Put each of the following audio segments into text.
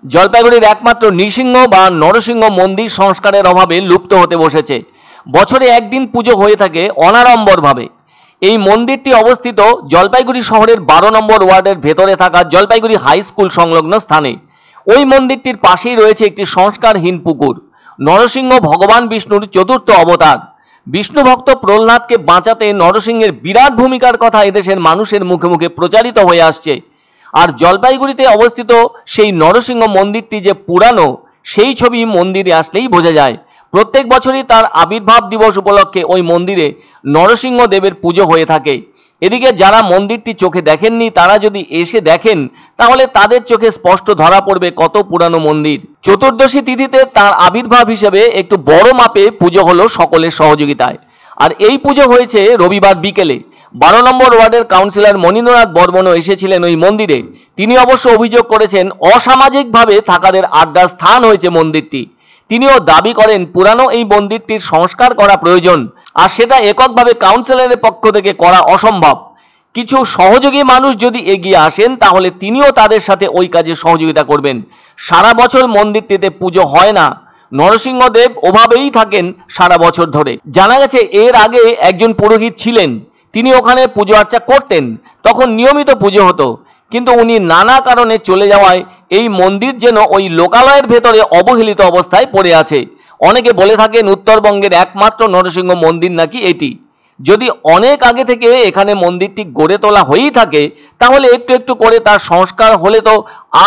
জলপাইগুড়ির একমাত্র নৃসিংহ বা নরসিংহ মন্দির সংস্কারের অভাবে লুপ্ত হতে বসেছে। বছরে একদিন পুজো হয়ে থাকে অনাড়ম্বরভাবে। এই মন্দিরটি অবস্থিত জলপাইগুড়ি শহরের 12 নম্বর ওয়ার্ডের ভেতরে থাকা জলপাইগুড়ি হাই স্কুল সংলগ্ন স্থানে। ওই মন্দিরটির পাশেই রয়েছে একটি সংস্কারহীন পুকুর। নরসিংহ ভগবান বিষ্ণুর চতুর্থ অবতার। বিষ্ণু ভক্ত প্রহ্লাদকে বাঁচাতে নরসিংহের বিরাট ভূমিকার কথা এদেশের মানুষের মুখে মুখে প্রচারিত হয়ে আসছে। আর জলপাইগুড়িতে অবস্থিত সেই নরসিংহ মন্দিরটি যে পুরানো, সেই ছবি মন্দিরে আসলেই বোঝা যায়। প্রত্যেক বছরই তার আবির্ভাব দিবস উপলক্ষে ওই মন্দিরে নরসিংহ দেবের পুজো হয়ে থাকে। এদিকে যারা মন্দিরটি চোখে দেখেননি তারা যদি এসে দেখেন তাহলে তাদের চোখে স্পষ্ট ধরা পড়বে কত পুরানো মন্দির। চতুর্দশী তিথিতে তার আবির্ভাব হিসেবে একটু বড় মাপে পুজো হলো সকলের সহযোগিতায়। আর এই পুজো হয়েছে রবিবার বিকেলে। 12 নম্বর ওয়ার্ডের কাউন্সিলর মনীন্দ্রনাথ বর্মনও এসেছিলেন ওই মন্দিরে। তিনি অবশ্য অভিযোগ করেছেন অসামাজিকভাবে থাকাদের আড্ডার স্থান হয়েছে মন্দিরটি। তিনিও দাবি করেন পুরানো এই মন্দিরটির সংস্কার করা প্রয়োজন, আর সেটা এককভাবে কাউন্সিলরের পক্ষ থেকে করা অসম্ভব। কিছু সহযোগী মানুষ যদি এগিয়ে আসেন তাহলে তিনিও তাদের সাথে ওই কাজে সহযোগিতা করবেন। সারা বছর মন্দিরটিতে পুজো হয় না, নরসিংহদেব ওভাবেই থাকেন সারা বছর ধরে। জানা গেছে এর আগে একজন পুরোহিত ছিলেন, তিনি ওখানে পুজো আর্চা করতেন, তখন নিয়মিত পুজো হতো। কিন্তু উনি নানা কারণে চলে যাওয়ায় এই মন্দির যেন ওই লোকালয়ের ভেতরে অবহেলিত অবস্থায় পড়ে আছে। অনেকে বলে থাকেন উত্তরবঙ্গের একমাত্র নরসিংহ মন্দির নাকি এটি। যদি অনেক আগে থেকে এখানে মন্দিরটি গড়ে তোলা হয়েই থাকে তাহলে একটু একটু করে তার সংস্কার হলে তো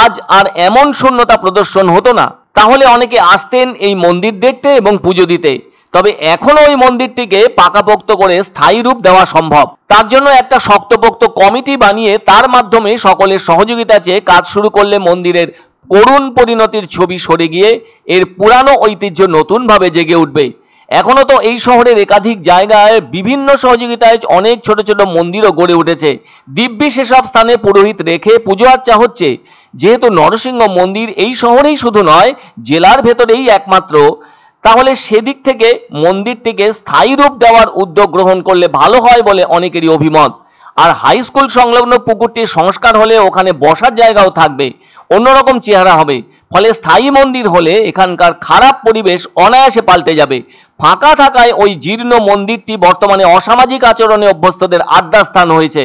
আজ আর এমন শূন্যতা প্রদর্শন হতো না। তাহলে অনেকে আসতেন এই মন্দির দেখতে এবং পুজো দিতে। তবে এখনো ওই মন্দিরটিকে পাকাপোক্ত করে স্থায়ী রূপ দেওয়া সম্ভব। তার জন্য একটা শক্তপোক্ত কমিটি বানিয়ে তার মাধ্যমে সকলের সহযোগিতা চেয়ে কাজ শুরু করলে মন্দিরের করুণ পরিণতির ছবি সরে গিয়ে এর পুরানো ঐতিহ্য নতুনভাবে জেগে উঠবে। এখনো তো এই শহরের একাধিক জায়গায় বিভিন্ন সহযোগিতায় অনেক ছোট ছোট মন্দিরও গড়ে উঠেছে। দিব্যি সেসব স্থানে পুরোহিত রেখে পুজো আর্চা হচ্ছে। যেহেতু নরসিংহ মন্দির এই শহরেই শুধু নয়, জেলার ভেতরেই একমাত্র, তাহলে সেদিক থেকে মন্দিরটিকে স্থায়ী রূপ দেওয়ার উদ্যোগ গ্রহণ করলে ভালো হয় বলে অনেকেরই অভিমত। আর হাই স্কুল সংলগ্ন পুকুরটির সংস্কার হলে ওখানে বসার জায়গাও থাকবে, অন্যরকম চেহারা হবে। ফলে স্থায়ী মন্দির হলে এখানকার খারাপ পরিবেশ অনায়াসে পাল্টে যাবে। ফাঁকা থাকায় ওই জীর্ণ মন্দিরটি বর্তমানে অসামাজিক আচরণে অভ্যস্তদের আড্ডা স্থান হয়েছে।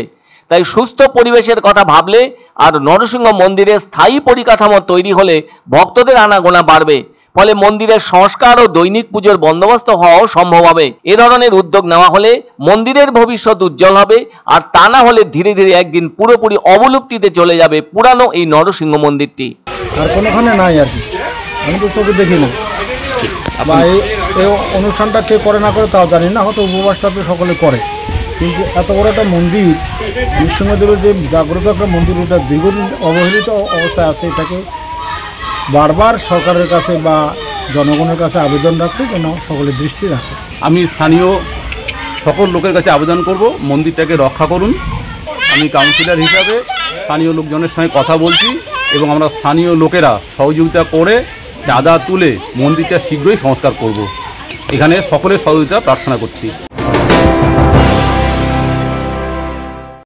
তাই সুস্থ পরিবেশের কথা ভাবলে আর নরসিংহ মন্দিরের স্থায়ী পরিকাঠামো তৈরি হলে ভক্তদের আনাগোনা বাড়বে। ফলে মন্দিরের সংস্কার ও দৈনিক পুজোর বন্দোবস্ত হওয়াও সম্ভব হবে। এ ধরনের উদ্যোগ নেওয়া হলে মন্দিরের ভবিষ্যৎ উজ্জ্বল হবে, আর তা না হলে ধীরে ধীরে একদিন পুরোপুরি অবলুপ্তিতে চলে যাবে পুরানো এই নরসিংহ মন্দিরটি। আর কোনোখানে নাই আর কি, আমি তো চোখে দেখি না। বা এই অনুষ্ঠানটা কে করে না করে তাও জানি না, হয়তো উপবাসটা তো সকলে করে। কিন্তু এত বড় একটা মন্দির, নৃসিংহদেবের যে জাগ্রত একটা মন্দির, এটা দীর্ঘদিন অবহেলিত অবস্থায় আছে। এটাকে বারবার সরকারের কাছে বা জনগণের কাছে আবেদন রাখছে যেন সকলের দৃষ্টি রাখে। আমি স্থানীয় সকল লোকের কাছে আবেদন করব, মন্দিরটাকে রক্ষা করুন। আমি কাউন্সিলর হিসাবে স্থানীয় লোকজনের সঙ্গে কথা বলছি এবং আমরা স্থানীয় লোকেরা সহযোগিতা করে চাঁদা তুলে মন্দিরটা শীঘ্রই সংস্কার করব। এখানে সকলের সহযোগিতা প্রার্থনা করছি।